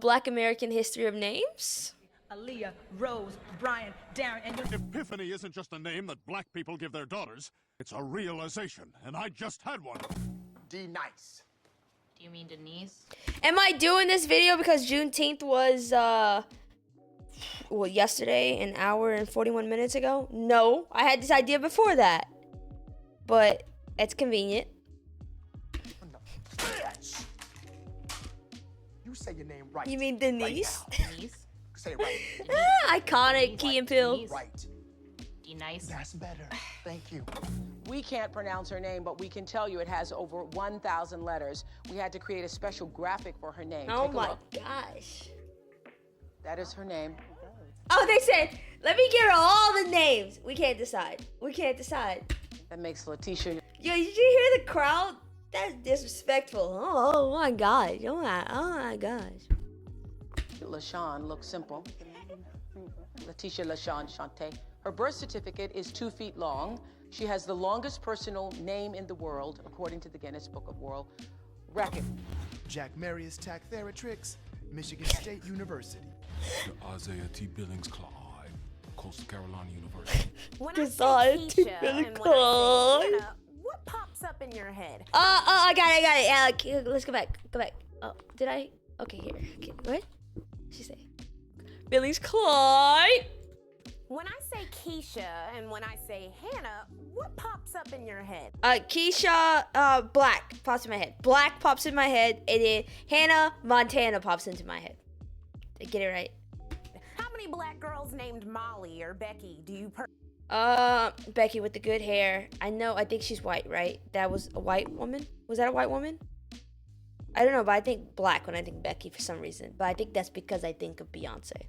Black American history of names. Aaliyah, Rose, Brian, Darren, and Epiphany isn't just a name that black people give their daughters. It's a realization, and I just had one. D-Nice. Do you mean Denise? Am I doing this video because Juneteenth was, well, yesterday, an hour and 41 minutes ago? No, I had this idea before that. But it's convenient. Bitch. You say your name right. You mean Denise? Right Denise? say it right. Iconic Key and Peele. Right. D-Nice. That's better. Thank you. We can't pronounce her name, but we can tell you it has over 1,000 letters. We had to create a special graphic for her name. Oh Take a my look. gosh. That is her name. Oh, they said, let me give her all the names. We can't decide. We can't decide. That makes Letitia. Yo, did you hear the crowd? That's disrespectful. Oh my gosh. Oh my gosh. LaShawn looks simple. Letitia LaShawn Shante. Her birth certificate is 2 feet long. She has the longest personal name in the world, according to the Guinness Book of World Record. Jack Marius Tack-Theratrix, Michigan State University. Isaiah T. Billings Clyde, Coastal Carolina University. When I Isaiah say T. Keisha Billings and when I say Clyde. Hannah, what pops up in your head? I got it. Yeah, let's go back. Oh, did I? Okay, here. Okay, what? She say? Billings Clyde. When I say Keisha and when I say Hannah, what pops up in your head? Keisha, Black pops in my head. Black pops in my head, and then Hannah Montana pops into my head. Did I get it right? How many black girls named Molly or Becky do you Becky with the good hair. I think she's white, right? That was a white woman? Was that a white woman? I don't know, but I think black when I think Becky for some reason. But I think that's because I think of Beyonce.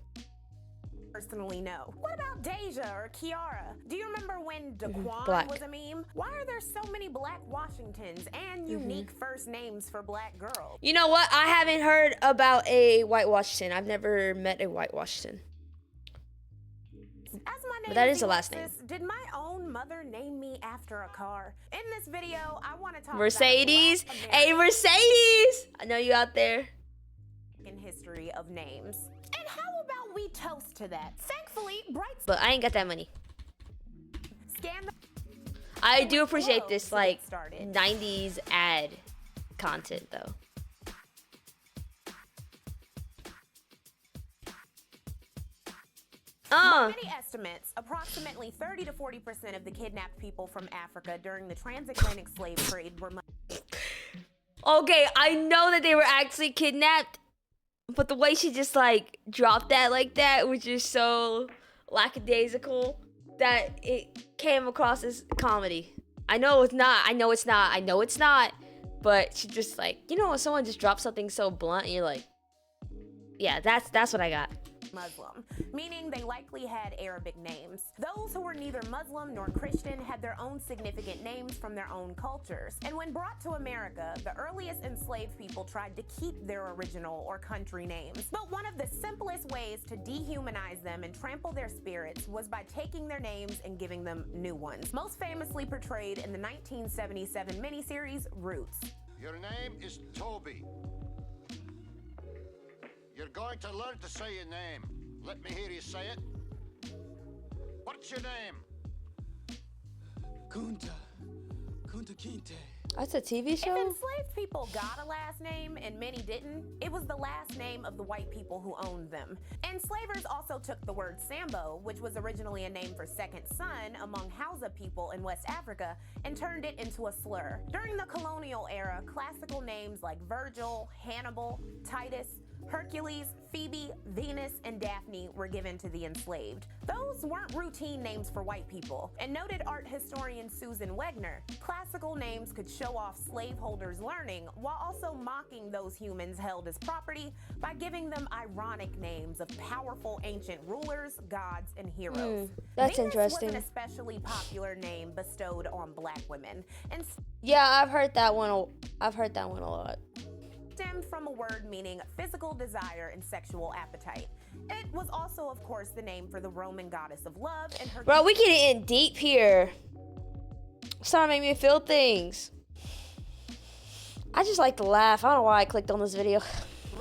personally know? What about Deja or Kiara? Do you remember when Daquan Black. was a meme? Why are there so many Black Washingtons and unique first names for Black girls? You know what? I haven't heard about a white Washington. I've never met a white Washington. As my name But that is the last Alexis, did my own mother name me after a car? In this video, I want to talk Mercedes. about Black Hey, Mercedes. I know you out there. American history of names. And how about we toast to that? Thankfully, Bright But I ain't got that money. Scan the I do appreciate this, to like, get started. 90s ad content, though. By many estimates, approximately 30 to 40% of the kidnapped people from Africa during the transatlantic slave trade were Okay, I know that they were actually kidnapped, but the way she just, like, dropped that like that was just so lackadaisical that it came across as comedy. I know it's not. I know it's not. I know it's not. But she just, like, you know when someone just drops something so blunt and you're like, yeah, that's what I got. Muslim, meaning they likely had Arabic names. Those who were neither Muslim nor Christian had their own significant names from their own cultures. And when brought to America, the earliest enslaved people tried to keep their original or country names. But one of the simplest ways to dehumanize them and trample their spirits was by taking their names and giving them new ones. Most famously portrayed in the 1977 miniseries Roots. Your name is Toby. You're going to learn to say your name. Let me hear you say it. What's your name? Kunta Kinte. That's a TV If show? enslaved people got a last name and many didn't, it was the last name of the white people who owned them. Enslavers also took the word Sambo, which was originally a name for second son among Hausa people in West Africa, and turned it into a slur. During the colonial era, classical names like Virgil, Hannibal, Titus, Hercules, Phoebe, Venus, and Daphne were given to the enslaved. Those weren't routine names for white people. And noted art historian Susan Wegner, classical names could show off slaveholders' learning while also mocking those humans held as property by giving them ironic names of powerful ancient rulers, gods, and heroes. That's Venus interesting. was an especially popular name bestowed on Black women, and Yeah, I've heard that one a lot. stemmed from a word meaning physical desire and sexual appetite. It was also, of course, the name for the Roman goddess of love and her. Bro, we getting in deep here. Starting to make me feel things. I just like to laugh. I don't know why I clicked on this video.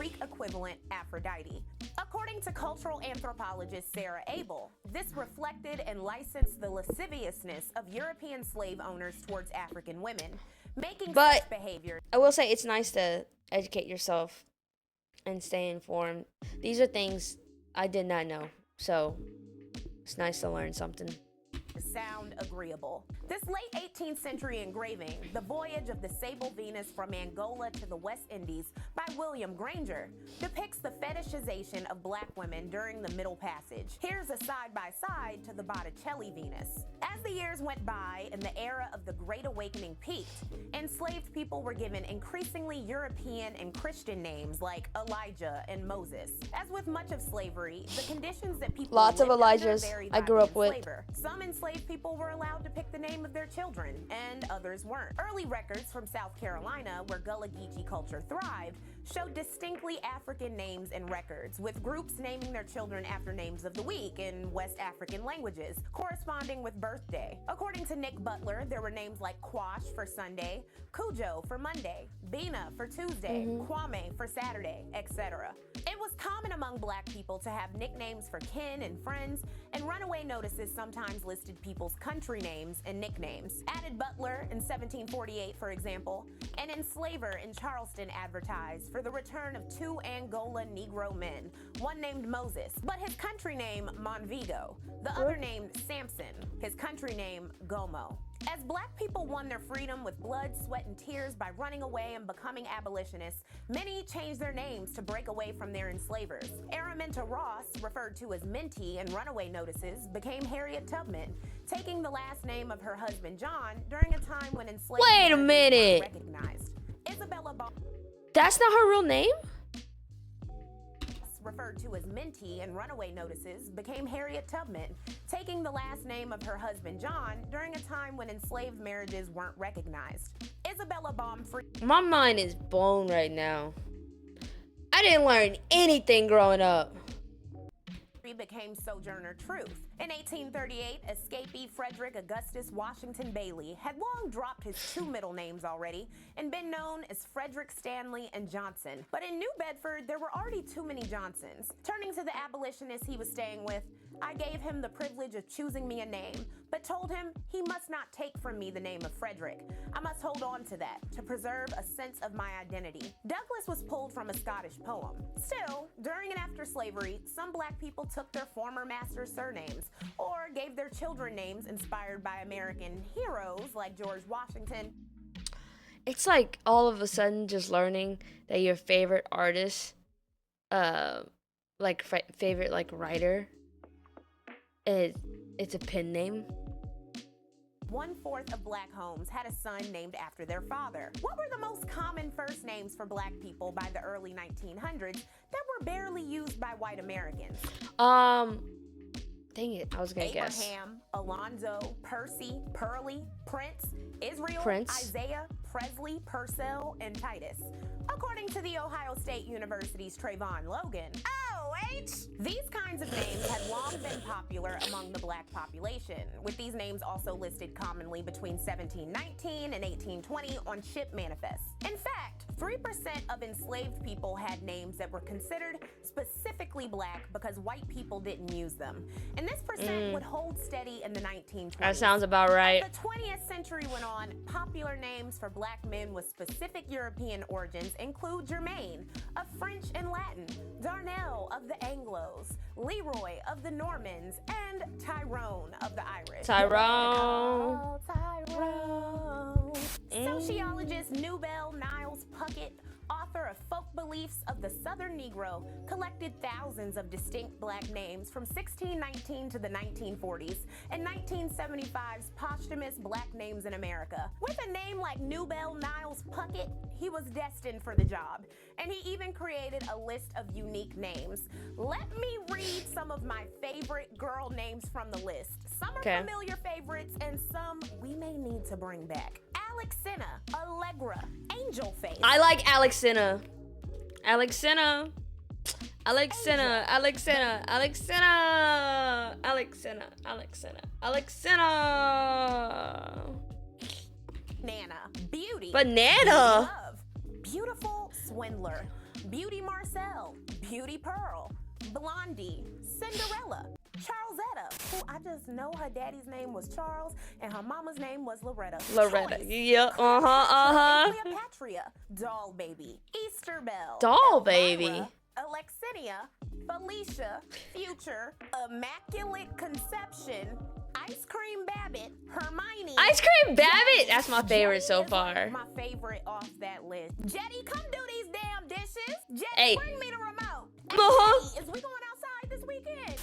Greek equivalent Aphrodite. According to cultural anthropologist Sarah Abel, this reflected and licensed the lasciviousness of European slave owners towards African women, making such behavior. I will say it's nice to educate yourself and stay informed. These are things I did not know, so it's nice to learn something. Sound agreeable. This late 18th century engraving, The Voyage of the Sable Venus from Angola to the West Indies by William Granger, depicts the fetishization of black women during the Middle Passage. Here's a side-by-side to the Botticelli Venus. As the years went by and the era of the Great Awakening peaked, enslaved people were given increasingly European and Christian names like Elijah and Moses. As with much of slavery, the conditions that people Lots of lived under Elijahs varied I by grew the up with. enslaver. Some enslaved people were allowed to pick the name of their children, and others weren't. Early records from South Carolina, where Gullah Geechee culture thrived, show distinctly African names and records, with groups naming their children after names of the week in West African languages, corresponding with birthday. According to Nick Butler, there were names like Quash for Sunday, Cujo for Monday, Bina for Tuesday, Kwame for Saturday, etc. It was common among black people to have nicknames for kin and friends, and runaway notices sometimes listed people's country names and nicknames. Added Butler in 1748, for example, an enslaver in Charleston advertised for the return of 2 Angola Negro men, one named Moses, but his country name Monvigo, the other named Samson, his country name Gomo. As black people won their freedom with blood, sweat, and tears by running away and becoming abolitionists, many changed their names to break away from their enslavers. Araminta Ross, referred to as Minty in runaway notices, became Harriet Tubman, taking the last name of her husband John during a time when enslaved Wait a minute. weren't recognized. Isabella Ball, That's not her real name? referred to as Minty in runaway notices, became Harriet Tubman, taking the last name of her husband John during a time when enslaved marriages weren't recognized. Isabella Baumfree My mind is blown right now. I didn't learn anything growing up. became Sojourner Truth. In 1838, escapee Frederick Augustus Washington Bailey had long dropped his 2 middle names already and been known as Frederick Stanley and Johnson. But in New Bedford, there were already too many Johnsons. Turning to the abolitionist he was staying with, I gave him the privilege of choosing me a name, but told him he must not take from me the name of Frederick. I must hold on to that to preserve a sense of my identity. Douglas was pulled from a Scottish poem. Still, during and after slavery, some black people took their former master's surnames or gave their children names inspired by American heroes like George Washington. It's like all of a sudden just learning that your favorite artist, favorite writer, it's a pen name. 1/4 of black homes had a son named after their father. What were the most common first names for black people by the early 1900s that were barely used by white Americans? Dang it, I was gonna guess. Abraham, Alonzo, Percy, Pearlie, Prince, Israel, Prince. Isaiah, Presley, Purcell, and Titus. According to the Ohio State University's Trayvon Logan, these kinds of names had long been popular among the black population, with these names also listed commonly between 1719 and 1820 on ship manifests. In fact, 3% of enslaved people had names that were considered specifically black because white people didn't use them. And this percent would hold steady in the 1920s. That sounds about right. As the 20th century went on, popular names for black men with specific European origins include Germain, of French and Latin, Darnell of the Anglos, Leroy of the Normans, and Tyrone of the Irish. Tyrone. Oh, Tyrone. Sociologist Newbell Niles Puckett, author of Folk Beliefs of the Southern Negro, collected thousands of distinct black names from 1619 to the 1940s and 1975's posthumous Black Names in America. With a name like Newbell Niles Puckett, he was destined for the job, and he even created a list of unique names. Let me read some of my favorite girl names from the list. Some are familiar favorites, and some we may need to bring back. Alexina, Allegra, Angel Face. I like Alexina. Alexina. Alexina. Alexina. Alexina. Alexina. Alexina. Alexina. Nana, Beauty. Banana. Love, Beautiful Swindler, Beauty Marcel, Beauty Pearl, Blondie, Cinderella, Charlesetta, who I just know her daddy's name was Charles and her mama's name was Loretta. Loretta. Choice, Yeah. Cleopatra, Doll Baby, Easter Bell, Doll Elvira, Baby. Alexinia, Felicia, Future, Immaculate Conception, Ice Cream Babbitt, Hermione. Ice Cream Babbitt. That's my favorite so Jetty is like far. my favorite off that list. Jetty, come do these damn dishes. Jetty, Hey. bring me the remote. Uh-huh. Jetty, is we going outside this weekend?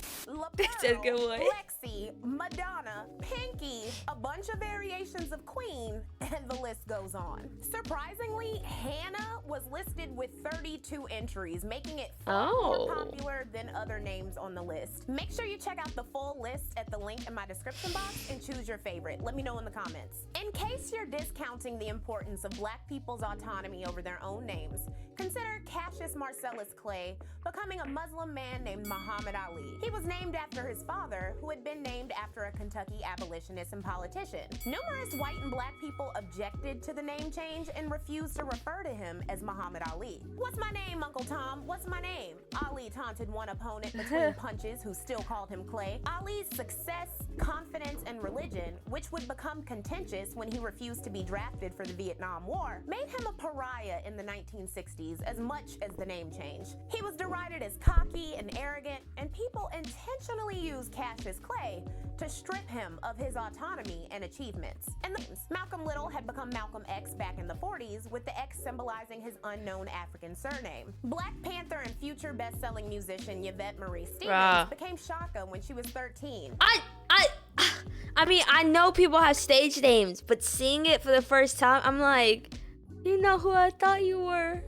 That's a good one. Lexi, Madonna, Pinky, a bunch of variations of Queen, and the list goes on. Surprisingly, Hannah was listed with 32 entries, making it far more popular than other names on the list. Make sure you check out the full list at the link in my description box and choose your favorite. Let me know in the comments. In case you're discounting the importance of Black people's autonomy over their own names, consider Cassius Marcellus Clay becoming a Muslim man named Muhammad Ali. He was named after his father, who had been named after a Kentucky abolitionist and politician. Numerous white and Black people objected to the name change and refused to refer to him as Muhammad Ali. What's my name, Uncle Tom? What's my name? Ali taunted one opponent between punches who still called him Clay. Ali's success, confidence, and religion, which would become contentious when he refused to be drafted for the Vietnam War, made him a pariah in the 1960s as much as the name change. He was derided as cocky and arrogant, and people intentionally used Cassius Clay to strip him of his autonomy and achievements. And Malcolm Little had become Malcolm X back in the 40s, with the X symbolizing his unknown African surname. Black Panther and future best-selling musician Yvette Marie Stevens became Shaka when she was 13. I mean, I know people have stage names, but seeing it for the first time, I'm like, you know who I thought you were?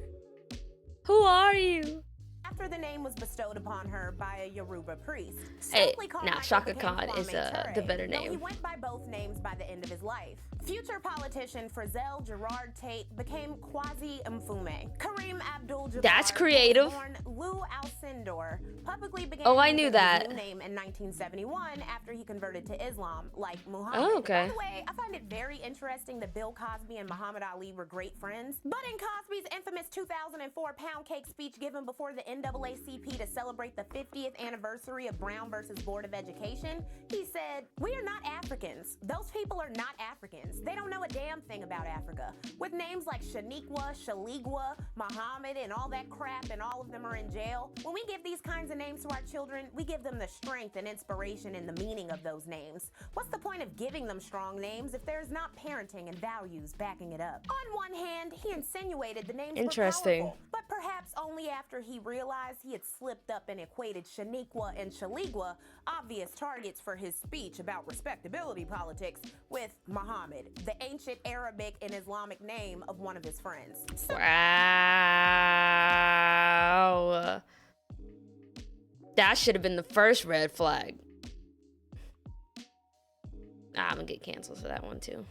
Who are you? After the name was bestowed upon her by a Yoruba priest. Hey, now Shaka Khan is the better name. He went by both names by the end of his life. Future politician Frizzell Gerard Tate became Kwasi Mfume. Kareem Abdul-Jabbar, That's creative. born Lou Alcindor, publicly began I knew using that. his new name in 1971 after he converted to Islam, like Muhammad. Oh, okay. By the way, I find it very interesting that Bill Cosby and Muhammad Ali were great friends. But in Cosby's infamous 2004 pound cake speech given before the NAACP to celebrate the 50th anniversary of Brown versus Board of Education, he said, "We are not Africans. Those people are not Africans. They don't know a damn thing about Africa. With names like Shaniqua, Shaligwa, Muhammad, and all that crap, and all of them are in jail. When we give these kinds of names to our children, we give them the strength and inspiration and the meaning of those names. What's the point of giving them strong names if there's not parenting and values backing it up?" On one hand, he insinuated the names were powerful, but perhaps only after he realized he had slipped up and equated Shaniqua and Shaligwa, obvious targets for his speech about respectability politics, with Muhammad, the ancient Arabic and Islamic name of one of his friends. Wow. That should have been the first red flag. I'm gonna get canceled for that one too.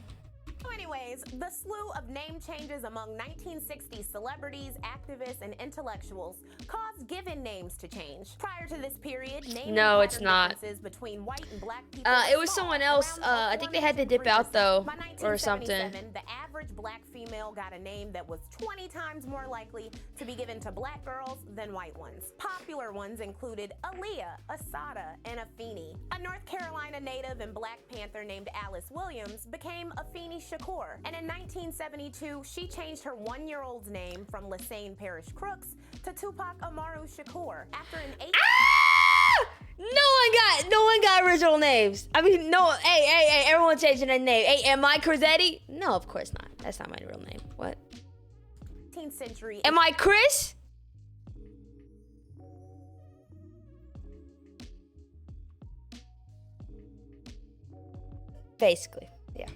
So anyways, the slew of name changes among 1960s celebrities, activists, and intellectuals caused given names to change. Prior to this period, name it's not. differences between white and Black people It was someone else. I think they had to dip out though, By or something. 1977, the average Black female got a name that was 20 times more likely to be given to Black girls than white ones. Popular ones included Aaliyah, Asada, and Afeni. A North Carolina native and Black Panther named Alice Williams became Afeni Shakur, and in 1972, she changed her one-year-old's name from Lassane Parish Crooks to Tupac Amaru Shakur after an 8. No one got original names. I mean, no. Hey, everyone changing their name. Hey, am I Crisetti? No, of course not. That's not my real name. What? 18th century. Am I Chris? Basically, yeah.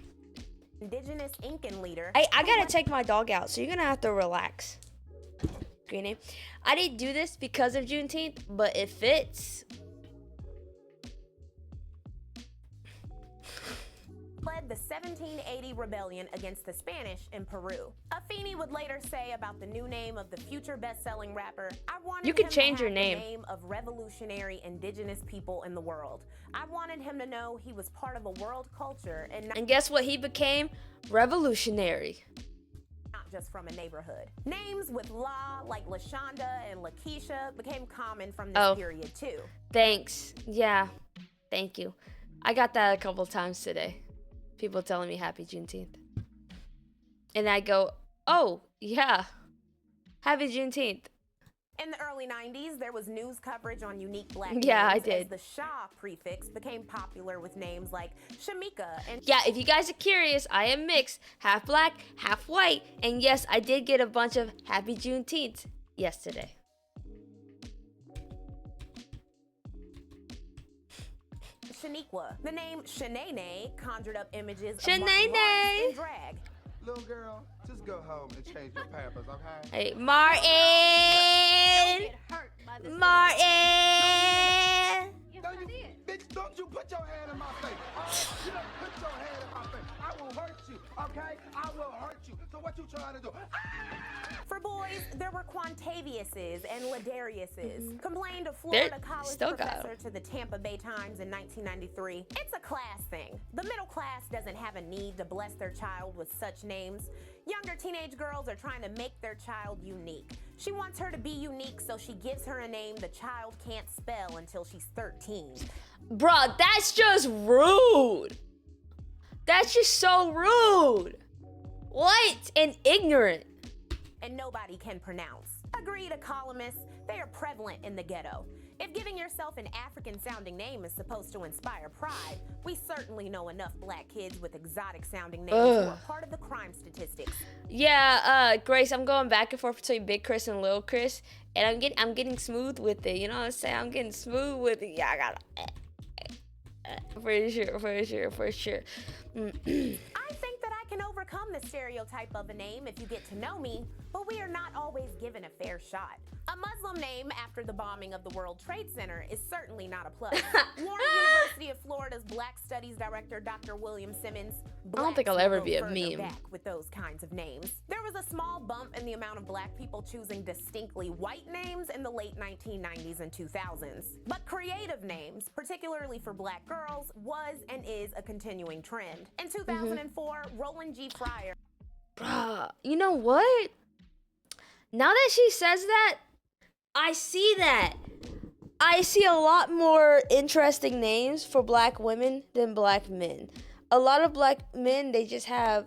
Indigenous Incan leader. Hey, I gotta take my dog out, so you're gonna have to relax. Green name. I didn't do this because of Juneteenth, but it fits. Led the 1780 rebellion against the Spanish in Peru. Afeni would later say about the new name of the future best-selling rapper, "I wanted You could him change to your have name. the name of revolutionary indigenous people in the world. I wanted him to know he was part of a world culture and not And guess what? He became revolutionary. just just from a neighborhood. Names with La, like LaShonda and LaKeisha, became common from this period too. Thanks. Yeah. Thank you. I got that a couple times today. People telling me happy Juneteenth. And I go, oh, yeah. Happy Juneteenth. In the early 90s, there was news coverage on unique black Yeah, names I did. as the Shah prefix became popular with names like Shamika and... Yeah, if you guys are curious, I am mixed, half black, half white, and yes, I did get a bunch of happy Juneteenth yesterday. Shaniqua. The name Shanae conjured up images of Shanae. Martin Lawrence in drag. Little girl, just go home and change your pampers, okay? Hey, Martin! Martin! Bitch, don't you put your hand in my face. Oh, you don't put your hand in my face. I will hurt you, okay? I will hurt you. So what you trying to do? For boys, there were Quantaviuses and Ladariuses. Complained a Florida college professor to the Tampa Bay Times in 1993. It's a class thing. The middle class doesn't have a need to bless their child with such names. Younger teenage girls are trying to make their child unique. She wants her to be unique, so she gives her a name the child can't spell until she's 13. Bruh, that's just rude. That's just so rude. What? And ignorant. And nobody can pronounce. Agree to columnists, they are prevalent in the ghetto. If giving yourself an African-sounding name is supposed to inspire pride, we certainly know enough black kids with exotic-sounding names who are part of the crime statistics. Yeah, Grace, I'm going back and forth between Big Chris and Little Chris, and I'm getting smooth with it. You know what I'm saying? I'm getting smooth with it. Yeah, I gotta. For sure. I think that I can overcome the stereotype of a name if you get to know me, but we are not always given a fair shot. A Muslim name after the bombing of the World Trade Center is certainly not a plus. Warren University of Florida's Black Studies Director, Dr. William Simmons, I don't think I'll ever be a further meme. back with those kinds of names. There was a small bump in the amount of black people choosing distinctly white names in the late 1990s and 2000s. But creative names, particularly for black girls, was and is a continuing trend. In 2004, Roland G. Fryer. Bruh, you know what? Now that she says that, I see that. I see a lot more interesting names for black women than black men. A lot of black men, they just have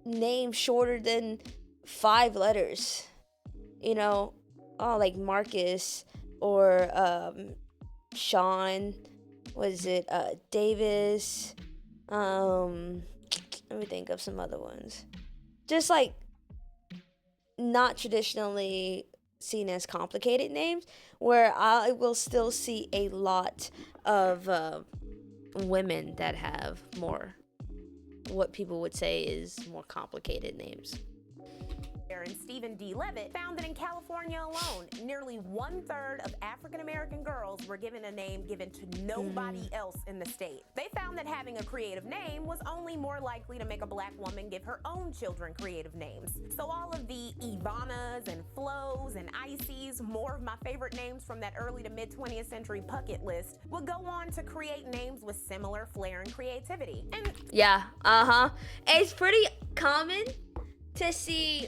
names shorter than 5 letters. You know, like Marcus or Sean. Was it Davis? Let me think of some other ones. Just like not traditionally seen as complicated names, where I will still see a lot of women that have more, what people would say is more complicated names. And Stephen D. Levitt found that in California alone, nearly 1/3 of African-American girls were given a name given to nobody else in the state. They found that having a creative name was only more likely to make a black woman give her own children creative names. So all of the Ivanas and Flo's and Ices, more of my favorite names from that early to mid 20th century bucket list, would go on to create names with similar flair and creativity. And yeah, it's pretty common to see,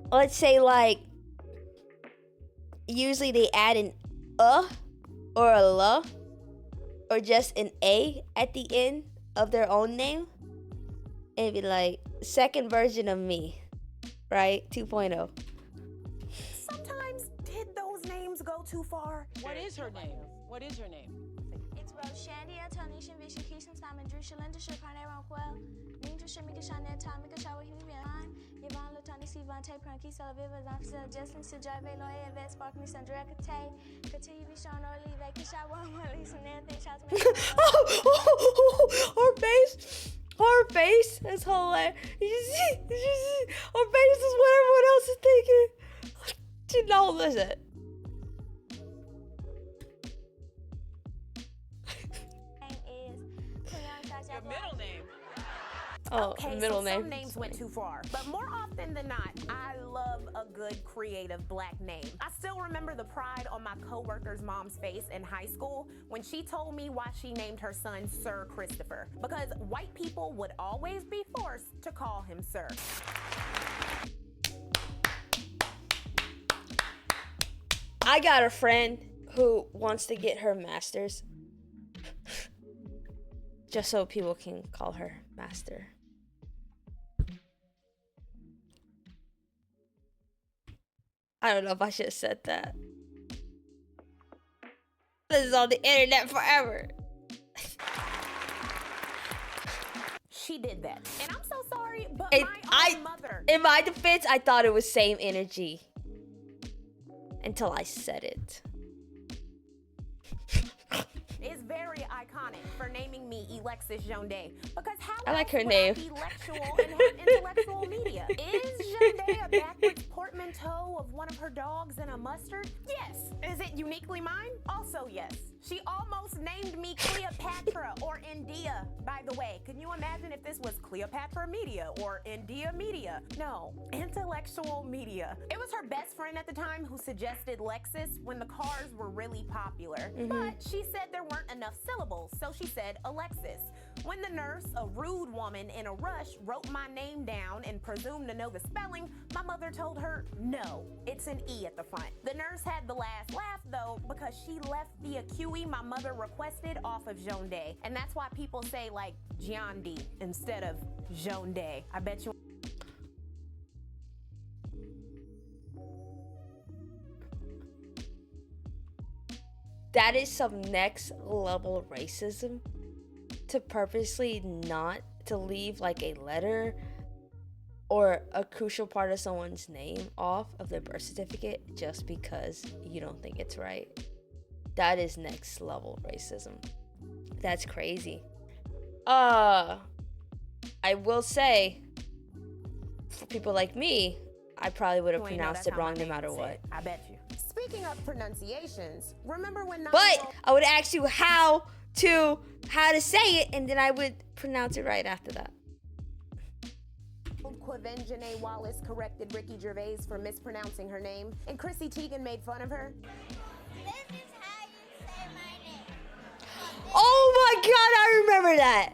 let's say, like, usually they add an or a la or just an a at the end of their own name and be like, second version of me, right? 2.0. Sometimes did those names go too far? What is her name? What is her name? It's Roshandia, Tonisha, Vishakeisha, Simon, Drew, Shalinda, Shakane, Ronquel, Ninja, Shemika, Chanel, Tomika, Shawa, Himian, Yvonne, Lutani, Sivante, Pranky, Salaviva, Zafsa, Jesslyn, Sijave, Loya, Vet, Sparkly, Sandra, Kate, Continue, Vishon, Orly, Vakishawa, Lisa, Nathan, Shots, Her face is hilarious. Her face is what everyone else is thinking. She knows it. Your middle name. Oh, Okay, middle so name. some names went too far, but more often than not, I love a good creative black name. I still remember the pride on my coworker's mom's face in high school when she told me why she named her son Sir Christopher, because white people would always be forced to call him Sir. I got a friend who wants to get her master's just so people can call her master. I don't know if I should have said that. This is on the internet forever. She did that. And I'm so sorry, but And my own mother. in my defense, I thought it was same energy until I said it. Is very iconic for naming me Alexis Jonday, because how I like her else would name. I be lectual and have intellectual media? Is Jonday a backwards portmanteau of one of her dogs and a mustard? Yes. Is it uniquely mine? Also yes. She almost named me Cleopatra or India, by the way. Can you imagine if this was Cleopatra Media or India Media? No, Intellectual Media. It was her best friend at the time who suggested Lexus when the cars were really popular. But she said there weren't enough syllables, so she said Alexis. When the nurse, a rude woman in a rush, wrote my name down and presumed to know the spelling, my mother told her, no, it's an E at the front. The nurse had the last laugh though, because she left the acui my mother requested off of Jonday. And that's why people say like Giondi instead of Jonday. I bet you. That is some next level racism, to purposely not to leave like a letter or a crucial part of someone's name off of their birth certificate just because you don't think it's right. That is next level racism. That's crazy. I will say, for people like me, I probably would have You ain't know pronounced that's it how my wrong no name matter was what. said. I bet you. Speaking of pronunciations, remember when But I would ask you how to say it, and then I would pronounce it right after that. Quavenjane Wallace corrected Ricky Gervais for mispronouncing her name, and Chrissy Teigen made fun of her? This is how you say my name. Oh my god, I remember that.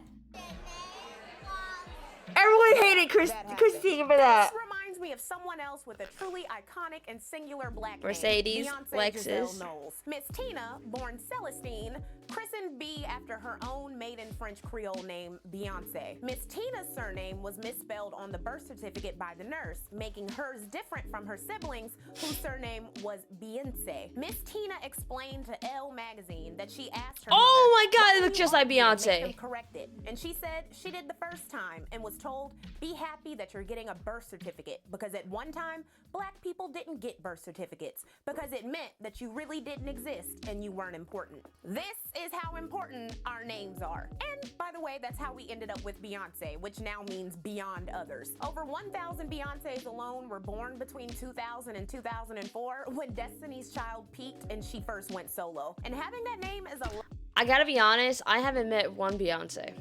Everyone hated Chrissy Teigen for that. This reminds me of someone else with a truly iconic and singular black Mercedes, name. Beyonce Lexus. Giselle Knowles. Miss Tina, born Celestine, christened B after her own maiden French Creole name, Beyonce. Miss Tina's surname was misspelled on the birth certificate by the nurse, making hers different from her siblings, whose surname was Beyonce. Miss Tina explained to Elle magazine that she asked her Oh mother, my god, "Why it do looks you just like always make them Beyonce. correct it?" And she said she did the first time and was told, be happy that you're getting a birth certificate, because at one time, black people didn't get birth certificates because it meant that you really didn't exist and you weren't important. This is how important our names are. And by the way, that's how we ended up with Beyonce, which now means beyond others. Over 1,000 Beyoncés alone were born between 2000 and 2004 when Destiny's Child peaked and she first went solo. And having that name is a I gotta be honest, I haven't met one Beyonce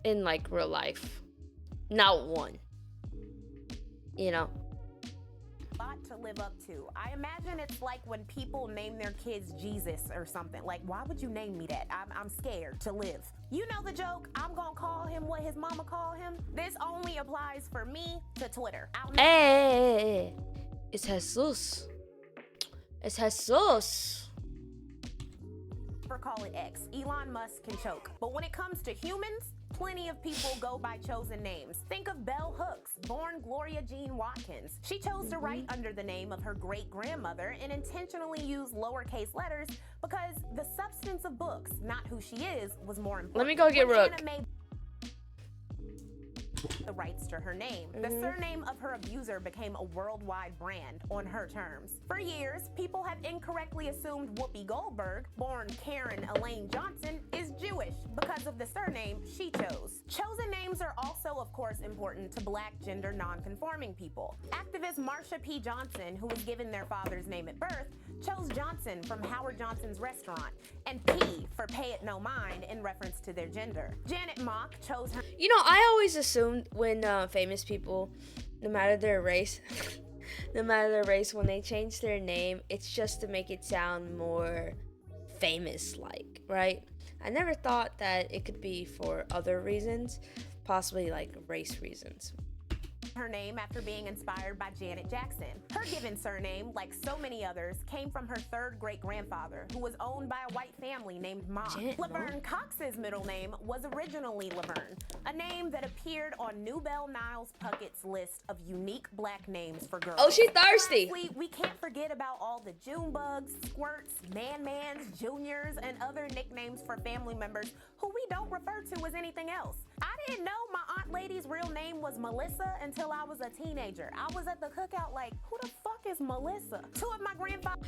in like real life. Not one. You know? lot to live up to. I imagine it's like when people name their kids Jesus or something. Like, why would you name me that? I'm scared to live. You know the joke, I'm gonna call him what his mama call him? This only applies for me to Twitter. Hey, it's Jesus. It's Jesus. Never call it X. Elon Musk can choke. But when it comes to humans, plenty of people go by chosen names. Think of Bell Hooks, born Gloria Jean Watkins. She chose to write under the name of her great-grandmother and intentionally use lowercase letters because the substance of books, not who she is, was more important. Let me go get When Rook. Anna May the rights to her name. The surname of her abuser became a worldwide brand on her terms. For years, people have incorrectly assumed Whoopi Goldberg, born Karen Elaine Johnson, is Jewish because of the surname she chose. Chosen names are also, of course, important to Black gender non-conforming people. Activist Marsha P. Johnson, who was given their father's name at birth, chose Johnson from Howard Johnson's restaurant, and P for Pay It No Mind in reference to their gender. Janet Mock chose her. You know, I always assumed when famous people, no matter their race, when they change their name, it's just to make it sound more famous-like, right? I never thought that it could be for other reasons, possibly like race reasons. Her name after being inspired by Janet Jackson. Her given surname, like so many others, came from her third great-grandfather, who was owned by a white family named Mock. Laverne Cox's middle name was originally Laverne, a name that appeared on Newbell Niles Puckett's list of unique Black names for girls. Oh, she's thirsty. Lastly, we can't forget about all the Junebugs, Squirts, Man-Mans, Juniors, and other nicknames for family members who we don't refer to as anything else. I didn't know my Aunt Lady's real name was Melissa until I was a teenager. I was at the cookout like, who the fuck is Melissa? Two of my grandfathers.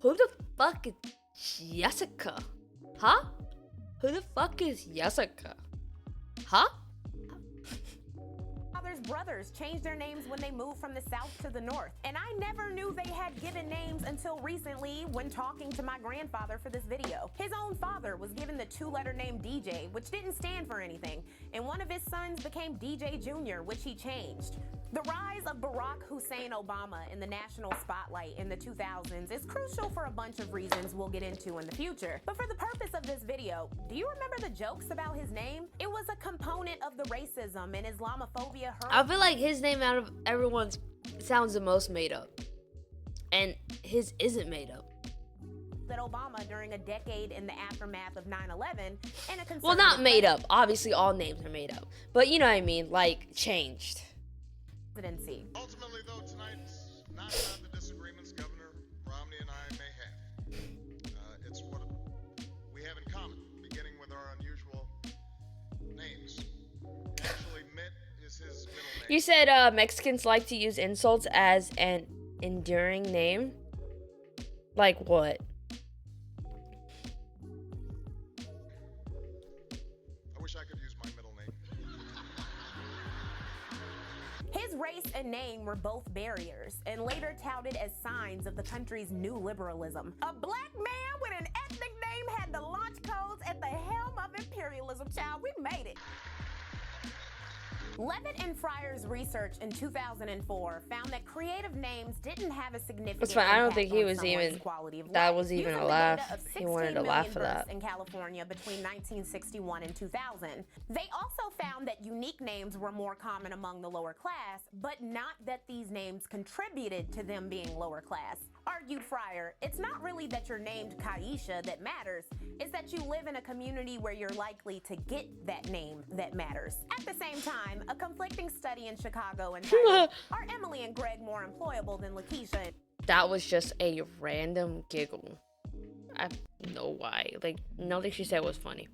Who the fuck is Jessica? Huh? Who the fuck is Jessica? Huh? Brothers changed their names when they moved from the south to the north, and I never knew they had given names until recently when talking to my grandfather for this video. His own father was given the two-letter name DJ, which didn't stand for anything, and one of his sons became DJ Jr., which he changed. The rise of Barack Hussein Obama in the national spotlight in the 2000s is crucial for a bunch of reasons we'll get into in the future. But for the purpose of this video, do you remember the jokes about his name? It was a component of the racism and Islamophobia. I feel like his name out of everyone's sounds the most made up. And his isn't made up. That Obama during a decade in the aftermath of 9/11 and a well, not made up. Obviously, all names are made up. But you know what I mean, like changed. Ultimately, though, tonight's not about the disagreements Governor Romney and I may have. It's what we have in common, beginning with our unusual names. Actually, Mitt is his middle name. You said Mexicans like to use insults as an enduring name? Like what? I wish I could use my middle name. His race and name were both barriers, and later touted as signs of the country's new liberalism. A Black man with an ethnic name had the launch codes at the helm of imperialism. Child, we made it. Levitt and Fryer's research in 2004 found that creative names didn't have a significant That's fine. I don't impact think he on was someone's even. quality of That life. was even Using a the laugh. data of He wanted to 16 laugh million for births that. in California between 1961 and 2000. They also found that unique names were more common among the lower class, but not that these names contributed to them being lower class. Argued Fryer, it's not really that you're named Kaisha that matters, it's that you live in a community where you're likely to get that name that matters. At the same time, a conflicting study in Chicago entitled, Are Emily and Greg more employable than Lakeisha? That was just a random giggle. I don't know why. Like, nothing she said was funny.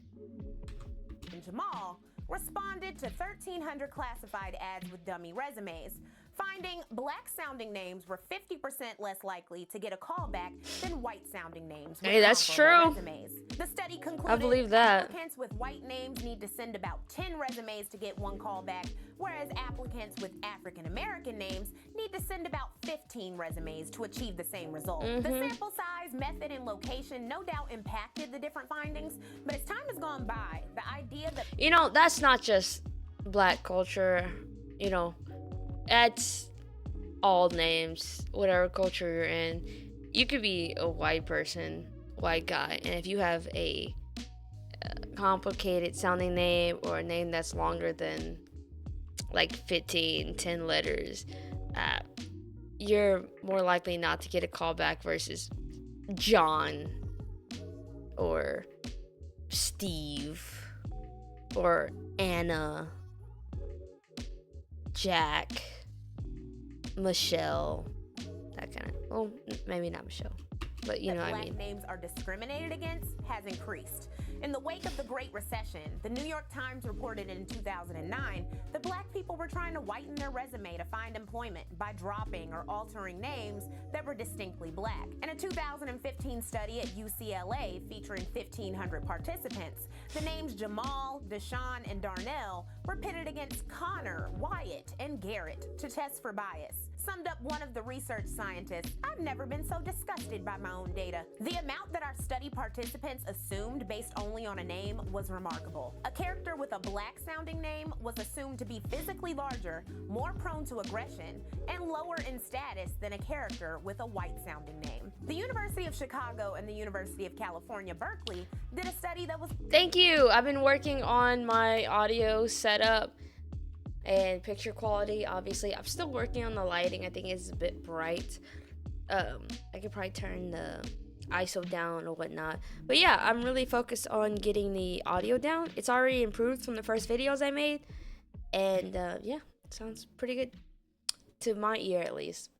And Jamal responded to 1,300 classified ads with dummy resumes, finding Black-sounding names were 50% less likely to get a callback than white-sounding names with Hey, that's comparable true. resumes. The study concluded I believe that. applicants with white names need to send about 10 resumes to get one callback, whereas applicants with African-American names need to send about 15 resumes to achieve the same result. The sample size, method, and location no doubt impacted the different findings, but as time has gone by, the idea that... You know, that's not just Black culture, you know. That's all names, whatever culture you're in. You could be a white person, white guy, and if you have a complicated sounding name or a name that's longer than like 10 letters, you're more likely not to get a call back versus John or Steve or Anna, Jack, Michelle, that kind of, well, maybe not Michelle, but you know what I mean. Black names are discriminated against has increased. In the wake of the Great Recession, the New York Times reported in 2009 that black people were trying to whiten their resume to find employment by dropping or altering names that were distinctly black. In a 2015 study at UCLA featuring 1,500 participants, the names Jamal, Deshaun, and Darnell were pitted against Connor, Wyatt, and Garrett to test for bias. Summed up one of the research scientists, "I've never been so disgusted by my own data." The amount that our study participants assumed based only on a name was remarkable. A character with a black-sounding name was assumed to be physically larger, more prone to aggression, and lower in status than a character with a white-sounding name. The University of Chicago and the University of California, Berkeley, did a study that was... Thank you. I've been working on my audio setup and picture quality. Obviously, I'm still working on the lighting. I think it's a bit bright. I could probably turn the ISO down or whatnot. But yeah, I'm really focused on getting the audio down. It's already improved from the first videos I made. And yeah, it sounds pretty good to my ear at least.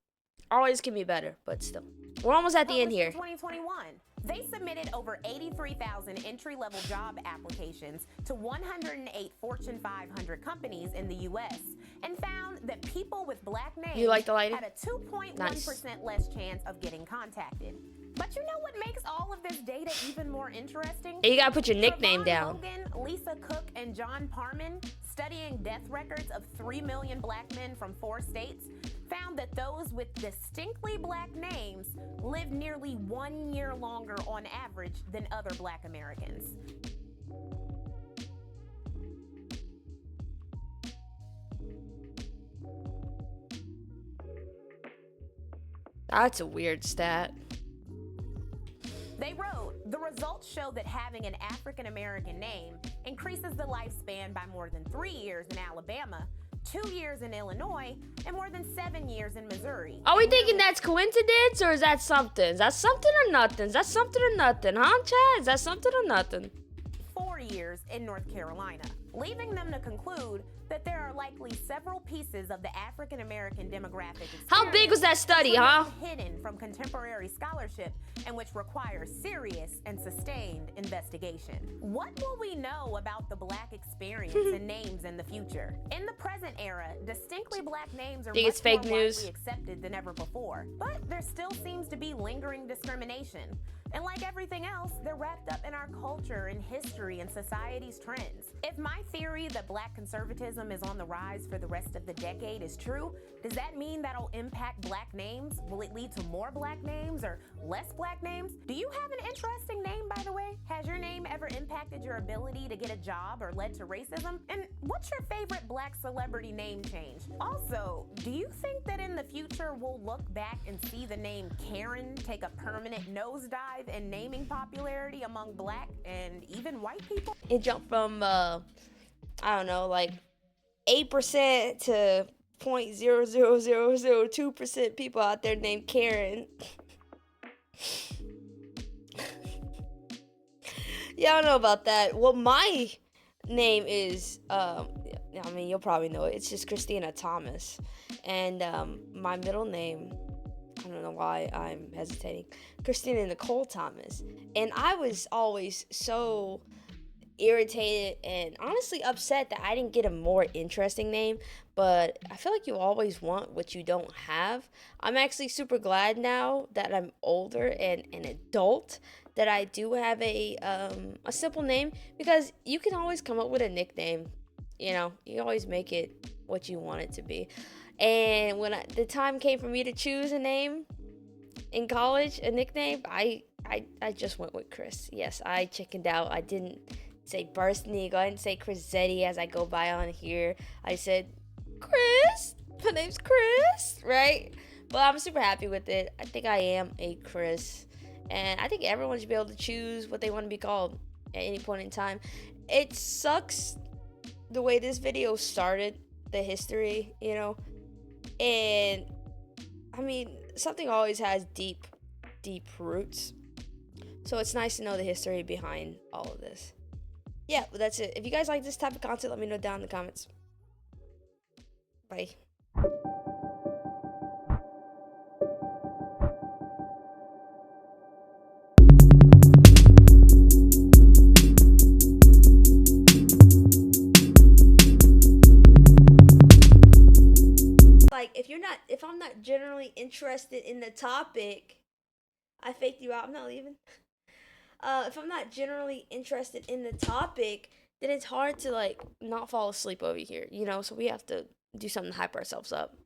Always can be better, but still. We're almost at the end here. 2021. They submitted over 83,000 entry-level job applications to 108 Fortune 500 companies in the U.S. and found that people with black names had a 2.1% less chance of getting contacted. But you know what makes all of this data even more interesting? You gotta put your nickname down. Logan, Lisa Cook, and John Parman, studying death records of 3 million black men from 4 states, found that those with distinctly black names lived nearly 1 year longer on average than other black Americans. That's a weird stat. They wrote, the results show that having an African American name increases the lifespan by more than 3 years in Alabama, 2 years in Illinois, and more than 7 years in Missouri. Are we thinking that's coincidence or is that something? Is that something or nothing? Is that something or nothing? Huh, Chad? Is that something or nothing? 4 years in North Carolina, leaving them to conclude that there are likely several pieces of the African American demographic experience. How big was that study, huh? Hidden from contemporary scholarship and which requires serious and sustained investigation. What will we know about the black experience and names in the future? In the present era, distinctly black names are much more widely accepted than ever before, but there still seems to be lingering discrimination. And like everything else, they're wrapped up in our culture and history and society's trends. If my theory that black conservatism is on the rise for the rest of the decade is true, does that mean that'll impact black names? Will it lead to more black names or less black names? Do you have an interesting name, by the way? Has your name ever impacted your ability to get a job or led to racism? And what's your favorite black celebrity name change? Also, do you think that in the future we'll look back and see the name Karen take a permanent nosedive in naming popularity among black and even white people? It jumped from, I don't know, like 8% to 0.00002% people out there named Karen. Yeah, I don't know about that. Well, my name is, I mean, you'll probably know it. It's just Christina Thomas. And my middle name, I don't know why I'm hesitating, Christina Nicole Thomas. And I was always so irritated and honestly upset that I didn't get a more interesting name, but I feel like you always want what you don't have. I'm actually super glad now that I'm older and an adult that I do have a simple name, because you can always come up with a nickname. You know, you always make it what you want it to be. And when the time came for me to choose a name in college, a nickname, I just went with Chris. Yes, I chickened out. I didn't say Burst Eagle. I didn't say Chris Zeddy as I go by on here. I said Chris. My name's Chris, right? But I'm super happy with it. I think I am a Chris. And I think everyone should be able to choose what they want to be called at any point in time. It sucks the way this video started, the history, you know. And I mean, something always has deep roots. So it's nice to know the history behind all of this. Yeah, but that's it. If you guys like this type of content, let me know down in the comments. Bye. generally interested in the topic, I faked you out. I'm not leaving. If I'm not generally interested in the topic, then it's hard to like not fall asleep over here, you know? So we have to do something to hype ourselves up.